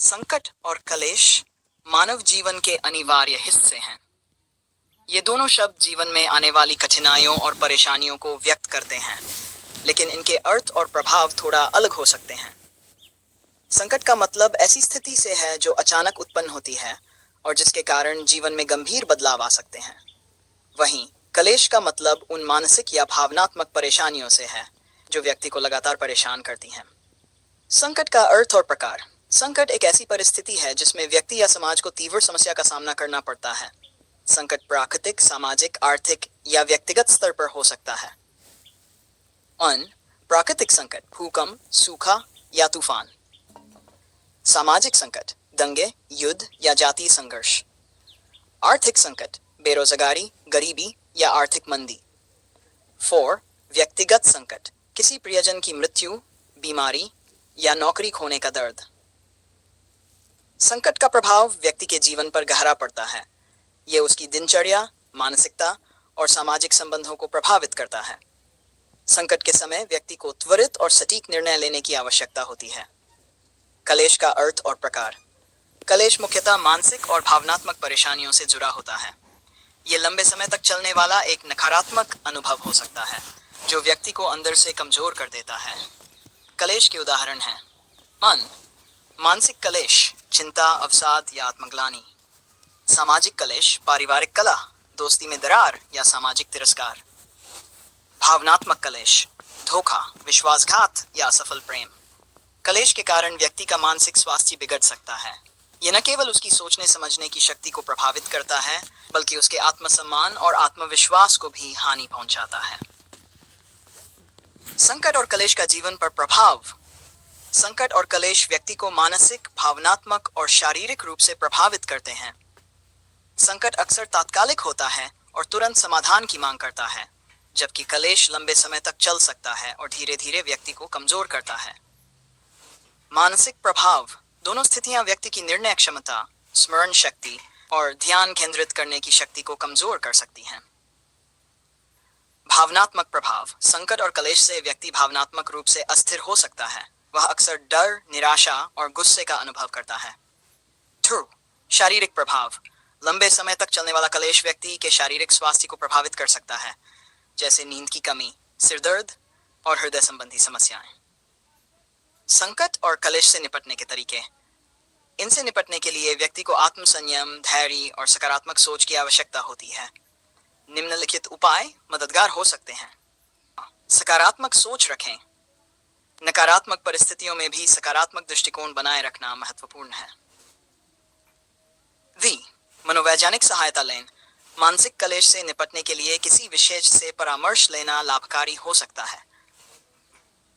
संकट और कलेश मानव जीवन के अनिवार्य हिस्से हैं। ये दोनों शब्द जीवन में आने वाली कठिनाइयों और परेशानियों को व्यक्त करते हैं, लेकिन इनके अर्थ और प्रभाव थोड़ा अलग हो सकते हैं। संकट का मतलब ऐसी स्थिति से है जो अचानक उत्पन्न होती है और जिसके कारण जीवन में गंभीर बदलाव आ सकते हैं। वहीं कलेश का मतलब उन मानसिक या भावनात्मक परेशानियों से है जो व्यक्ति को लगातार परेशान करती हैं। संकट का अर्थ और प्रकार। संकट एक ऐसी परिस्थिति है जिसमें व्यक्ति या समाज को तीव्र समस्या का सामना करना पड़ता है। संकट प्राकृतिक, सामाजिक, आर्थिक या व्यक्तिगत स्तर पर हो सकता है। प्राकृतिक संकट, भूकंप, सूखा या तूफान। सामाजिक संकट, दंगे, युद्ध या जातीय संघर्ष। आर्थिक संकट, बेरोजगारी, गरीबी या आर्थिक मंदी। व्यक्तिगत संकट, किसी प्रियजन की मृत्यु, बीमारी या नौकरी खोने का दर्द। संकट का प्रभाव व्यक्ति के जीवन पर गहरा पड़ता है। यह उसकी दिनचर्या, मानसिकता और सामाजिक संबंधों को प्रभावित करता है। संकट के समय व्यक्ति को त्वरित और सटीक निर्णय लेने की आवश्यकता होती है। कलेश का अर्थ और प्रकार। कलेश मुख्यतः मानसिक और भावनात्मक परेशानियों से जुड़ा होता है। यह लंबे समय तक चलने वाला एक नकारात्मक अनुभव हो सकता है जो व्यक्ति को अंदर से कमजोर कर देता है। कलेश के उदाहरण हैं: मानसिक कलेश, चिंता, अवसाद या आत्मग्लानि। सामाजिक कलेश, पारिवारिक कलह, दोस्ती में दरार या सामाजिक तिरस्कार। भावनात्मक कलेश, धोखा, विश्वासघात या असफल प्रेम। कलेश के कारण व्यक्ति का मानसिक स्वास्थ्य बिगड़ सकता है। यह न केवल उसकी सोचने समझने की शक्ति को प्रभावित करता है, बल्कि उसके आत्मसम्मान और आत्मविश्वास को भी हानि पहुंचाता है। संकट और कलेश का जीवन पर प्रभाव। संकट और कलेश व्यक्ति को मानसिक, भावनात्मक और शारीरिक रूप से प्रभावित करते हैं। संकट अक्सर तात्कालिक होता है और तुरंत समाधान की मांग करता है, जबकि कलेश लंबे समय तक चल सकता है और धीरे धीरे व्यक्ति को कमजोर करता है। मानसिक प्रभाव। दोनों स्थितियां व्यक्ति की निर्णय क्षमता, स्मरण शक्ति और ध्यान केंद्रित करने की शक्ति को कमजोर कर सकती हैं। भावनात्मक प्रभाव। संकट और कलेश से व्यक्ति भावनात्मक रूप से अस्थिर हो सकता है। वह अक्सर डर, निराशा और गुस्से का अनुभव करता है। शारीरिक प्रभाव। लंबे समय तक चलने वाला कलेश व्यक्ति के शारीरिक स्वास्थ्य को प्रभावित कर सकता है, जैसे नींद की कमी, सिरदर्द और हृदय संबंधी समस्याएं। संकट और कलेश से निपटने के तरीके। इनसे निपटने के लिए व्यक्ति को आत्मसंयम, धैर्य और सकारात्मक सोच की आवश्यकता होती है। निम्नलिखित उपाय मददगार हो सकते हैं। सकारात्मक सोच रखें। नकारात्मक परिस्थितियों में भी सकारात्मक दृष्टिकोण बनाए रखना महत्वपूर्ण है। मनोवैज्ञानिक सहायता लें। मानसिक कलेश से निपटने के लिए किसी विशेष से परामर्श लेना लाभकारी हो सकता है।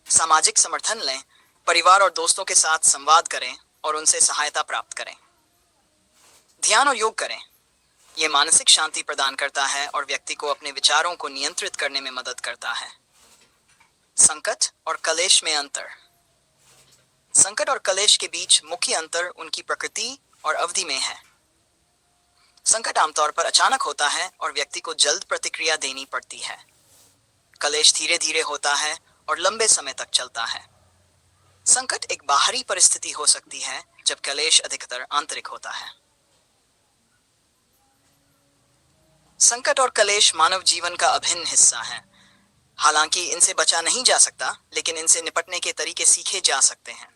सामाजिक समर्थन लें। परिवार और दोस्तों के साथ संवाद करें और उनसे सहायता प्राप्त करें। ध्यान और योग करें। यह मानसिक शांति प्रदान करता है और व्यक्ति को अपने विचारों को नियंत्रित करने में मदद करता है। संकट और कलेश में अंतर। संकट और कलेश के बीच मुख्य अंतर उनकी प्रकृति और अवधि में है। संकट आमतौर पर अचानक होता है और व्यक्ति को जल्द प्रतिक्रिया देनी पड़ती है। कलेश धीरे धीरे होता है और लंबे समय तक चलता है। संकट एक बाहरी परिस्थिति हो सकती है, जब कलेश अधिकतर आंतरिक होता है। संकट और कलेश मानव जीवन का अभिन्न हिस्सा है। हालांकि इनसे बचा नहीं जा सकता, लेकिन इनसे निपटने के तरीके सीखे जा सकते हैं।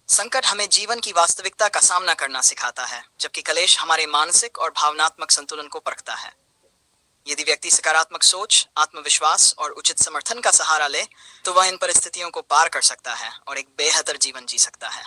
संकट हमें जीवन की वास्तविकता का सामना करना सिखाता है, जबकि कलेश हमारे मानसिक और भावनात्मक संतुलन को परखता है। यदि व्यक्ति सकारात्मक सोच, आत्मविश्वास और उचित समर्थन का सहारा ले, तो वह इन परिस्थितियों को पार कर सकता है और एक बेहतर जीवन जी सकता है।